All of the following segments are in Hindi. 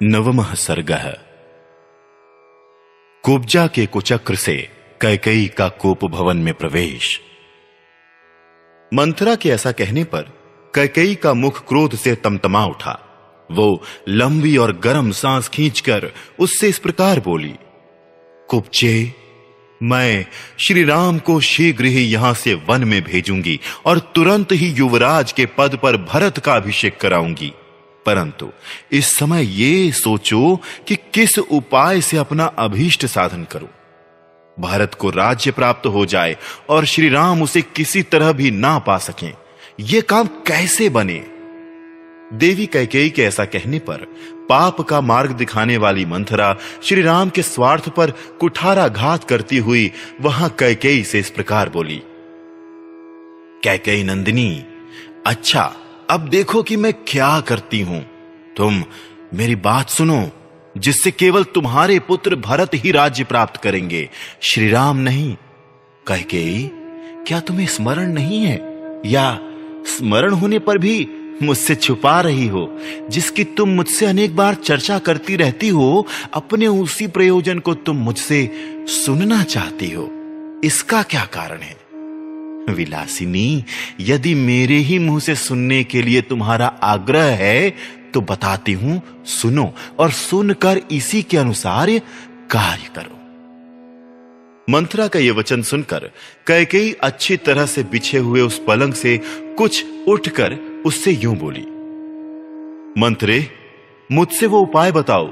नवमः सर्गः। कुब्जा के कुचक्र से कैकेयी का कोप भवन में प्रवेश। मंथरा के ऐसा कहने पर कैकेयी का मुख क्रोध से तमतमा उठा। वो लंबी और गर्म सांस खींचकर उससे इस प्रकार बोली, कुब्जे, मैं श्री राम को शीघ्र ही यहां से वन में भेजूंगी और तुरंत ही युवराज के पद पर भरत का अभिषेक कराऊंगी। परंतु इस समय ये सोचो कि किस उपाय से अपना अभीष्ट साधन करूं। भारत को राज्य प्राप्त हो जाए और श्री राम उसे किसी तरह भी ना पा सकें, यह काम कैसे बने। देवी कैकेयी के ऐसा कहने पर पाप का मार्ग दिखाने वाली मंथरा श्री राम के स्वार्थ पर कुठाराघात करती हुई वहां कैकेयी से इस प्रकार बोली, कैकेयी नंदिनी, अच्छा अब देखो कि मैं क्या करती हूं। तुम मेरी बात सुनो, जिससे केवल तुम्हारे पुत्र भरत ही राज्य प्राप्त करेंगे, श्री राम नहीं। कैकेयी, क्या तुम्हें स्मरण नहीं है, या स्मरण होने पर भी मुझसे छुपा रही हो, जिसकी तुम मुझसे अनेक बार चर्चा करती रहती हो। अपने उसी प्रयोजन को तुम मुझसे सुनना चाहती हो, इसका क्या कारण है। विलासिनी, यदि मेरे ही मुंह से सुनने के लिए तुम्हारा आग्रह है तो बताती हूं, सुनो और सुनकर इसी के अनुसार कार्य करो। मंथरा का यह वचन सुनकर कैकेयी अच्छी तरह से बिछे हुए उस पलंग से कुछ उठकर उससे यूं बोली, मंत्रे, मुझसे वो उपाय बताओ,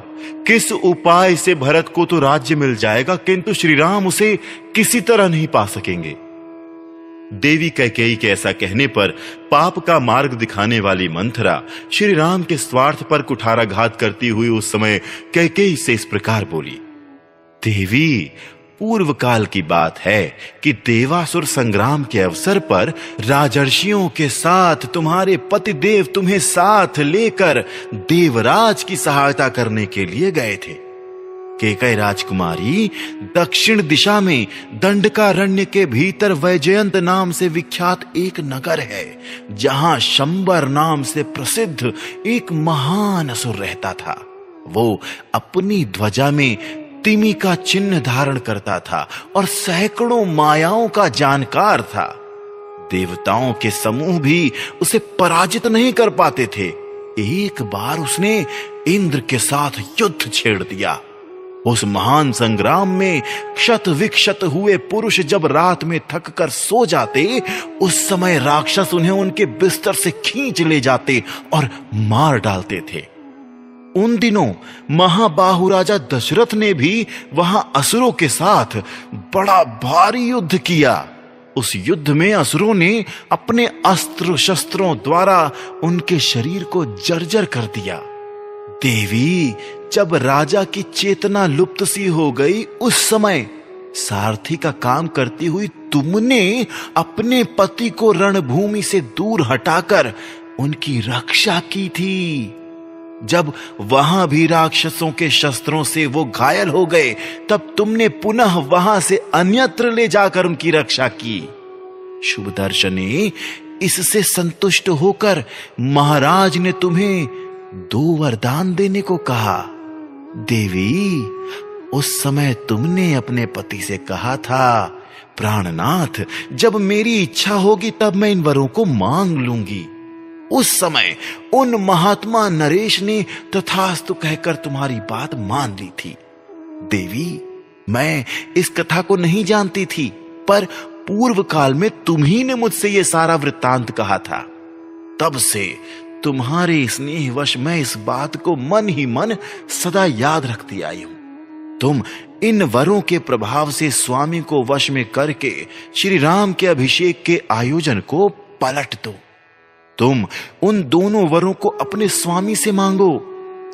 किस उपाय से भरत को तो राज्य मिल जाएगा किंतु श्री राम उसे किसी तरह नहीं पा सकेंगे। देवी कैकेयी के ऐसा कहने पर पाप का मार्ग दिखाने वाली मंथरा श्री राम के स्वार्थ पर कुठाराघात करती हुई उस समय कैकेयी से इस प्रकार बोली, देवी, पूर्व काल की बात है कि देवासुर संग्राम के अवसर पर राजर्षियों के साथ तुम्हारे पतिदेव तुम्हें साथ लेकर देवराज की सहायता करने के लिए गए थे। कैकेयी राजकुमारी दक्षिण दिशा में दंडकारण्य के भीतर वैजयंत नाम से विख्यात एक नगर है, जहां शंबर नाम से प्रसिद्ध एक महान असुर रहता था। वो अपनी ध्वजा में तिमी का चिन्ह धारण करता था और सैकड़ों मायाओं का जानकार था। देवताओं के समूह भी उसे पराजित नहीं कर पाते थे। एक बार उसने इंद्र के साथ युद्ध छेड़ दिया। उस महान संग्राम में क्षत विक्षत हुए पुरुष जब रात में थक कर सो जाते, उस समय राक्षस उन्हें उनके बिस्तर से खींच ले जाते और मार डालते थे। उन दिनों महाबाहु राजा दशरथ ने भी वहां असुरों के साथ बड़ा भारी युद्ध किया। उस युद्ध में असुरों ने अपने अस्त्र शस्त्रों द्वारा उनके शरीर को जर्जर कर दिया। देवी, जब राजा की चेतना लुप्त सी हो गई, उस समय सारथी का काम करती हुई तुमने अपने पति को रणभूमि से दूर हटाकर उनकी रक्षा की थी। जब वहां भी राक्षसों के शस्त्रों से वो घायल हो गए, तब तुमने पुनः वहां से अन्यत्र ले जाकर उनकी रक्षा की। शुभदर्शने, इससे संतुष्ट होकर महाराज ने तुम्हें 2 वरदान देने को कहा। देवी, उस समय तुमने अपने पति से कहा था, प्राणनाथ, जब मेरी इच्छा होगी तब मैं इन वरों को मांग लूंगी। उस समय उन महात्मा नरेश ने तथास्तु कहकर तुम्हारी बात मान ली थी। देवी, मैं इस कथा को नहीं जानती थी, पर पूर्व काल में तुम्ही ने मुझसे यह सारा वृत्तांत कहा था। तब से तुम्हारे स्नेहवश मैं इस बात को मन ही मन सदा याद रखती आई हूं। तुम इन वरों के प्रभाव से स्वामी को वश में करके श्री राम के अभिषेक के आयोजन को पलट दो। तुम उन दोनों वरों को अपने स्वामी से मांगो।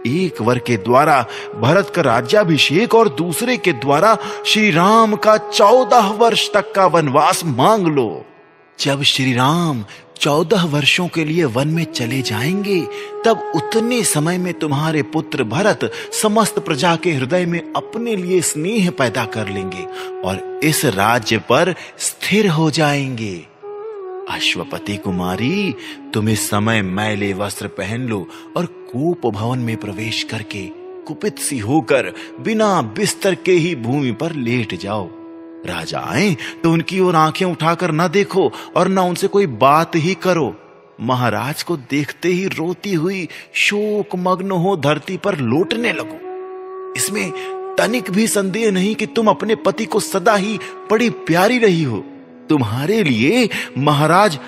एक वर के द्वारा भरत का राज्याभिषेक और दूसरे के द्वारा श्री राम का 14 वर्ष तक का वनवास मांग लो। जब श्री राम 14 वर्षों के लिए वन में चले जाएंगे, तब उतने समय में तुम्हारे पुत्र भरत समस्त प्रजा के हृदय में अपने लिए स्नेह पैदा कर लेंगे और इस राज्य पर स्थिर हो जाएंगे। अश्वपति कुमारी, तुम इस समय मैले वस्त्र पहन लो और कूप भवन में प्रवेश करके कुपित सी होकर बिना बिस्तर के ही भूमि पर लेट जाओ। राजा आए तो उनकी ओर आंखें उठाकर न देखो और न उनसे कोई बात ही करो। महाराज को देखते ही रोती हुई शोक मग्न हो धरती पर लौटने लगो। इसमें तनिक भी संदेह नहीं कि तुम अपने पति को सदा ही बड़ी प्यारी रही हो। तुम्हारे लिए महाराज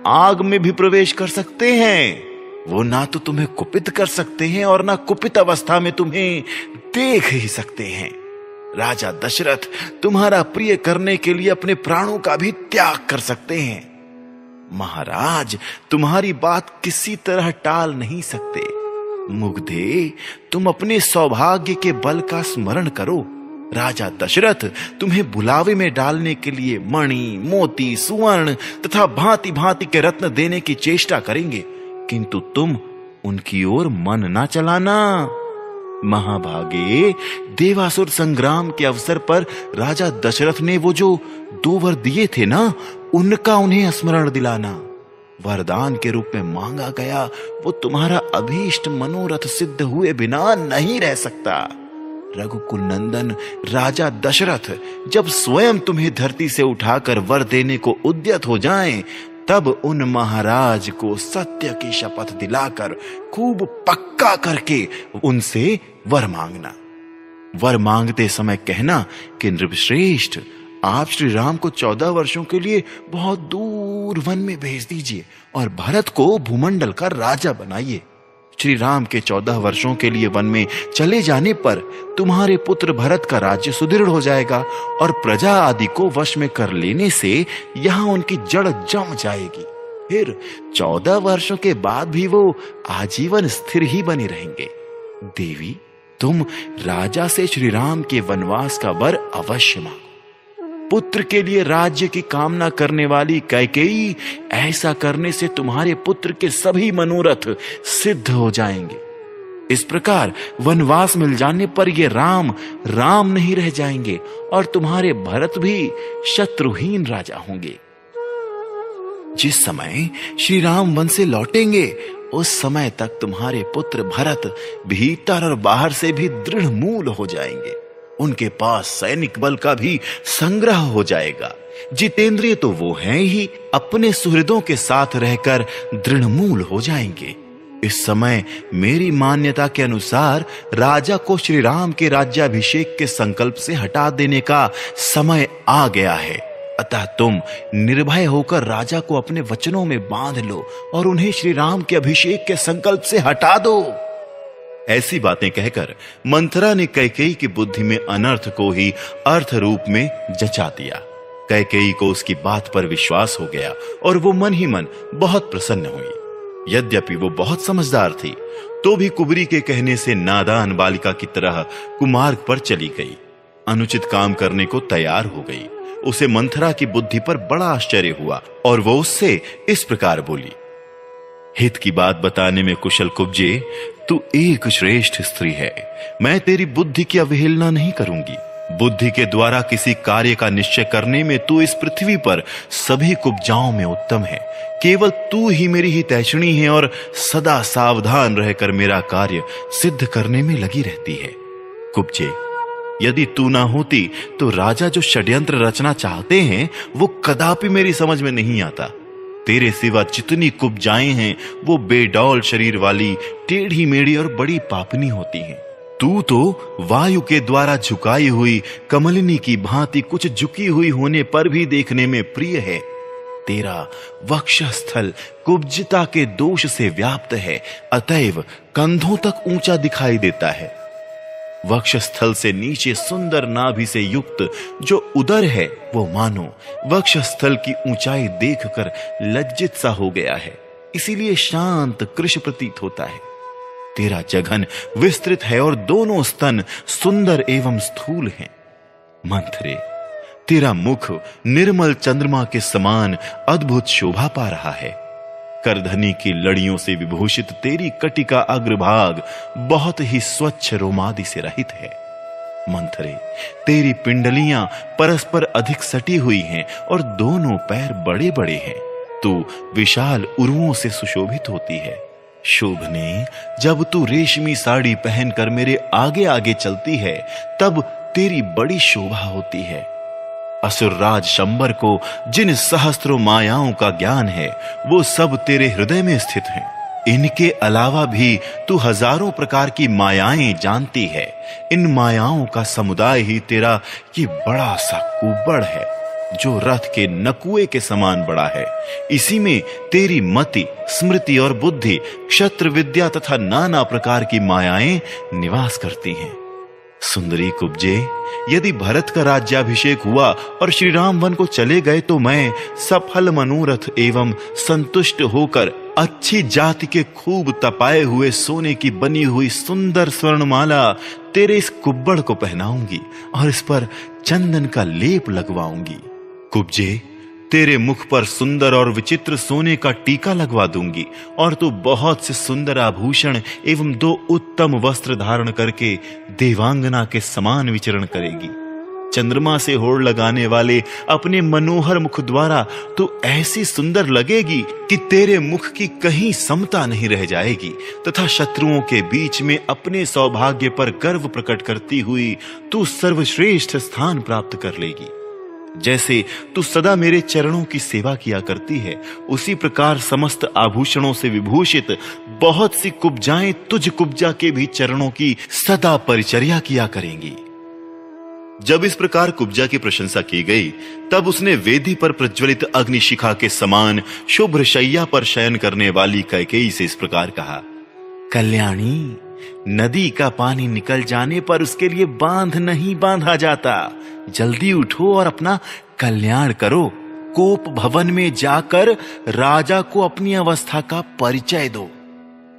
आग में भी प्रवेश कर सकते हैं। वो ना तो तुम्हें कुपित कर सकते हैं और ना कुपित अवस्था में तुम्हें देख ही सकते हैं। राजा दशरथ तुम्हारा प्रिय करने के लिए अपने प्राणों का भी त्याग कर सकते हैं। महाराज तुम्हारी बात किसी तरह टाल नहीं सकते। मुग्धे, तुम अपने सौभाग्य के बल का स्मरण करो। राजा दशरथ तुम्हें बुलावे में डालने के लिए मणि, मोती, सुवर्ण तथा भांति भांति के रत्न देने की चेष्टा करेंगे, किंतु तुम उनकी ओर मन ना चलाना। महाभागे, देवासुर संग्राम के अवसर पर राजा दशरथ ने वो जो 2 वर दिए थे ना, उनका उन्हें स्मरण दिलाना। वरदान के रूप में मांगा गया वो तुम्हारा अभीष्ट मनोरथ सिद्ध हुए बिना नहीं रह सकता। रघुकुल नंदन राजा दशरथ जब स्वयं तुम्हें धरती से उठाकर वर देने को उद्यत हो जाएं, तब उन महाराज को सत्य की शपथ दिलाकर खूब पक्का करके उनसे वर मांगना। वर मांगते समय कहना कि नृपश्रेष्ठ, आप श्री राम को 14 वर्षों के लिए बहुत दूर वन में भेज दीजिए और भरत को भूमंडल का राजा बनाइए। श्री राम के 14 वर्षों के लिए वन में चले जाने पर तुम्हारे पुत्र भरत का राज्य सुदृढ़ हो जाएगा और प्रजा आदि को वश में कर लेने से यहाँ उनकी जड़ जम जाएगी। फिर 14 वर्षों के बाद भी वो आजीवन स्थिर ही बने रहेंगे। देवी, तुम राजा से श्री राम के वनवास का वर अवश्य मांगो। पुत्र के लिए राज्य की कामना करने वाली कैकेयी, ऐसा करने से तुम्हारे पुत्र के सभी मनोरथ सिद्ध हो जाएंगे। इस प्रकार वनवास मिल जाने पर ये राम राम नहीं रह जाएंगे और तुम्हारे भरत भी शत्रुहीन राजा होंगे। जिस समय श्री राम वन से लौटेंगे, उस समय तक तुम्हारे पुत्र भरत भीतर और बाहर से भी दृढ़ मूल हो जाएंगे। उनके पास सैनिक बल का भी संग्रह हो जाएगा। जितेंद्रिय तो वो हैं ही, अपने सुहृदों के साथ रहकर दृढ़मूल हो जाएंगे। इस समय मेरी मान्यता के अनुसार राजा को श्री राम के राज्याभिषेक के संकल्प से हटा देने का समय आ गया है। अतः तुम निर्भय होकर राजा को अपने वचनों में बांध लो और उन्हें श्री राम के अभिषेक के संकल्प से हटा दो। ऐसी बातें कहकर मंथरा ने कैकेयी की बुद्धि में अनर्थ को ही अर्थ रूप में जचा दिया। कैकेयी को उसकी बात पर विश्वास हो गया और वो मन ही मन बहुत प्रसन्न हुई। यद्यपि वो बहुत समझदार थी, तो भी कुबरी के कहने से नादान बालिका की तरह कुमार्ग पर चली गई। अनुचित काम करने को तैयार हो गई। उसे मंथरा की बुद्धि पर बड़ा आश्चर्य हुआ और वो उससे इस प्रकार बोली, हित की बात बताने में कुशल कुब्जे, तू एक श्रेष्ठ स्त्री है। मैं तेरी बुद्धि की अवहेलना नहीं करूंगी। बुद्धि के द्वारा किसी कार्य का निश्चय करने में तू इस पृथ्वी पर सभी कुब्जाओं में उत्तम है। केवल तू ही मेरी हितैषिणी है और सदा सावधान रहकर मेरा कार्य सिद्ध करने में लगी रहती है। कुब्जे, यदि तू ना होती तो राजा जो षड्यंत्र रचना चाहते हैं वो कदापि मेरी समझ में नहीं आता। तेरे सिवा जितनी कुब्जाएं हैं वो बेडौल शरीर वाली, टेढ़ी मेढ़ी और बड़ी पापनी होती हैं। तू तो वायु के द्वारा झुकाई हुई कमलिनी की भांति कुछ झुकी हुई होने पर भी देखने में प्रिय है। तेरा वक्षस्थल कुब्जता के दोष से व्याप्त है, अतएव कंधों तक ऊंचा दिखाई देता है। वक्षस्थल से नीचे सुंदर नाभि से युक्त जो उदर है वो मानो वक्षस्थल की ऊंचाई देखकर लज्जित सा हो गया है, इसीलिए शांत कृश प्रतीत होता है। तेरा जघन विस्तृत है और दोनों स्तन सुंदर एवं स्थूल हैं। मंथरे, तेरा मुख निर्मल चंद्रमा के समान अद्भुत शोभा पा रहा है। करधनी की लड़ियों से विभूषित तेरी कटी का अग्रभाग बहुत ही स्वच्छ रोमादि से रहित है। मंथरे, तेरी पिंडलियां परस्पर अधिक सटी हुई हैं और दोनों पैर बड़े बड़े हैं। तू विशाल उरुओं से सुशोभित होती है। शोभने, जब तू रेशमी साड़ी पहनकर मेरे आगे आगे चलती है तब तेरी बड़ी शोभा होती है। असुरराज शंबर को जिन सहस्त्रों मायाओं का ज्ञान है वो सब तेरे हृदय में स्थित हैं। इनके अलावा भी तू हजारों प्रकार की मायाएं जानती है। इन मायाओं का समुदाय ही तेरा ये बड़ा सा कुब्बड़ है जो रथ के नकुए के समान बड़ा है। इसी में तेरी मति, स्मृति और बुद्धि, क्षत्र विद्या तथा नाना प्रकार की मायाएं निवास करती हैं। सुंदरी कुब्जे, यदि भरत का राज्याभिषेक हुआ और श्री राम वन को चले गए तो मैं सफल मनोरथ एवं संतुष्ट होकर अच्छी जाति के खूब तपाए हुए सोने की बनी हुई सुंदर स्वर्णमाला तेरे इस कुब्बड़ को पहनाऊंगी और इस पर चंदन का लेप लगवाऊंगी। कुब्जे, तेरे मुख पर सुंदर और विचित्र सोने का टीका लगवा दूंगी और तू बहुत से सुंदर आभूषण एवं 2 उत्तम वस्त्र धारण करके देवांगना के समान विचरण करेगी। चंद्रमा से होड़ लगाने वाले अपने मनोहर मुख द्वारा तू ऐसी सुंदर लगेगी कि तेरे मुख की कहीं समता नहीं रह जाएगी तथा शत्रुओं के बीच में अपने सौभाग्य पर गर्व प्रकट करती हुई तू सर्वश्रेष्ठ स्थान प्राप्त कर लेगी। जैसे तू सदा मेरे चरणों की सेवा किया करती है उसी प्रकार समस्त आभूषणों से विभूषित बहुत सी कुब्जाएं तुझ कुब्जा के भी चरणों की सदा परिचर्या किया करेंगी। जब इस प्रकार कुब्जा की प्रशंसा की गई तब उसने वेदी पर प्रज्वलित अग्निशिखा के समान शुभ्र शैया पर शयन करने वाली कैकेयी से इस प्रकार कहा, कल्याणी, नदी का पानी निकल जाने पर उसके लिए बांध नहीं बांधा जाता। जल्दी उठो और अपना कल्याण करो। कोप भवन में जाकर राजा को अपनी अवस्था का परिचय दो।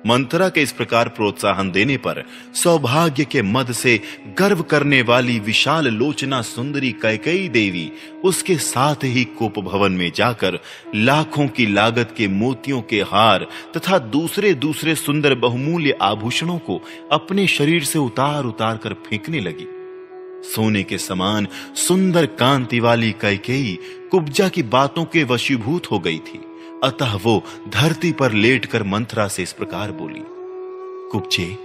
मंथरा के इस प्रकार प्रोत्साहन देने पर सौभाग्य के मद से गर्व करने वाली विशाल लोचना सुंदरी कैकेयी देवी उसके साथ ही कोप भवन में जाकर लाखों की लागत के मोतियों के हार तथा दूसरे दूसरे सुंदर बहुमूल्य आभूषणों को अपने शरीर से उतार उतार कर फेंकने लगी। सोने के समान सुंदर कांति वाली कैकेयी कुब्जा की बातों के वशीभूत हो गई थी। अतः वो धरती पर लेटकर मंथरा से इस प्रकार बोली, कुब्जे,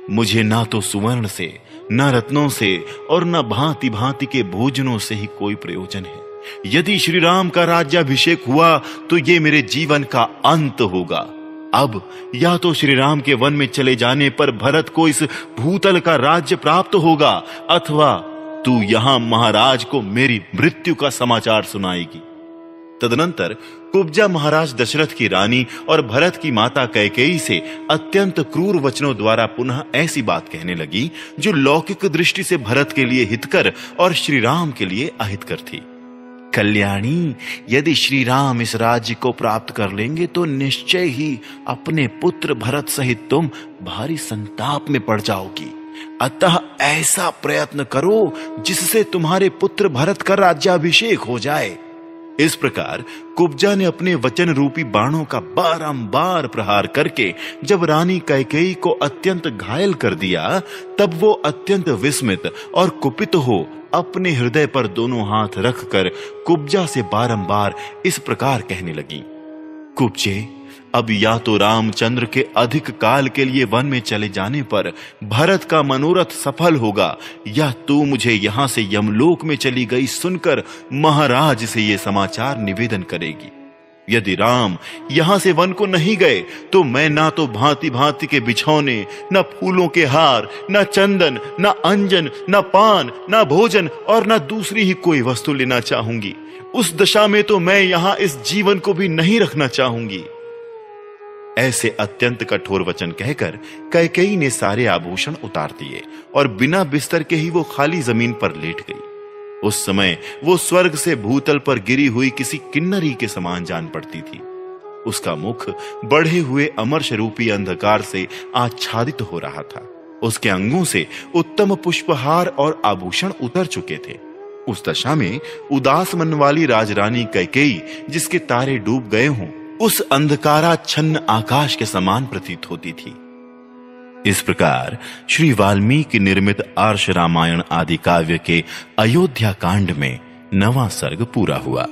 मुझे ना तो सुवर्ण से, न रत्नों से और न भांति भांति के भोजनों से ही कोई प्रयोजन है। यदि श्री राम का राज्याभिषेक हुआ तो ये मेरे जीवन का अंत होगा। अब या तो श्री राम के वन में चले जाने पर भरत को इस भूतल का राज्य प्राप्त होगा अथवा तू यहां महाराज को मेरी मृत्यु का समाचार सुनाएगी। तदनंतर कुब्जा महाराज दशरथ की रानी और भरत की माता कैकेयी से अत्यंत क्रूर वचनों द्वारा पुनः ऐसी बात कहने लगी जो लौकिक दृष्टि से भरत के लिए हितकर और श्री राम के लिए अहितकर थी। कल्याणी, यदि श्री राम इस राज्य को प्राप्त कर लेंगे तो निश्चय ही अपने पुत्र भरत सहित तुम भारी संताप में पड़ जाओगी। अतः ऐसा प्रयत्न करो जिससे तुम्हारे पुत्र भरत का राज्याभिषेक हो जाए। इस प्रकार कुब्जा ने अपने वचन रूपी बाणों का बारंबार प्रहार करके जब रानी कैकेयी को अत्यंत घायल कर दिया तब वो अत्यंत विस्मित और कुपित हो अपने हृदय पर दोनों हाथ रखकर कुब्जा से बारंबार इस प्रकार कहने लगी, कुब्जे, अब या तो रामचंद्र के अधिक काल के लिए वन में चले जाने पर भरत का मनोरथ सफल होगा या तू मुझे यहां से यमलोक में चली गई सुनकर महाराज से ये समाचार निवेदन करेगी। यदि राम यहां से वन को नहीं गए तो मैं ना तो भांति भांति के बिछौने, न फूलों के हार, न चंदन, न अंजन, न पान, न भोजन और न दूसरी ही कोई वस्तु लेना चाहूंगी। उस दशा में तो मैं यहां इस जीवन को भी नहीं रखना चाहूंगी। ऐसे अत्यंत कठोर वचन कहकर कैकेयी ने सारे आभूषण उतार दिए और बिना बिस्तर के ही वो खाली जमीन पर लेट गई। उस समय वो स्वर्ग से भूतल पर गिरी हुई किसी किन्नरी के समान जान पड़ती थी। उसका मुख बढ़े हुए अमर्ष रूपी अंधकार से आच्छादित हो रहा था। उसके अंगों से उत्तम पुष्पहार और आभूषण उतर चुके थे। उस दशा में उदास मन वाली राजरानी कैकेयी जिसके तारे डूब गए हों उस अंधकाराच्छन्न आकाश के समान प्रतीत होती थी। इस प्रकार श्री वाल्मीकि निर्मित आर्ष रामायण आदि काव्य के अयोध्या कांड में 9वां सर्ग पूरा हुआ।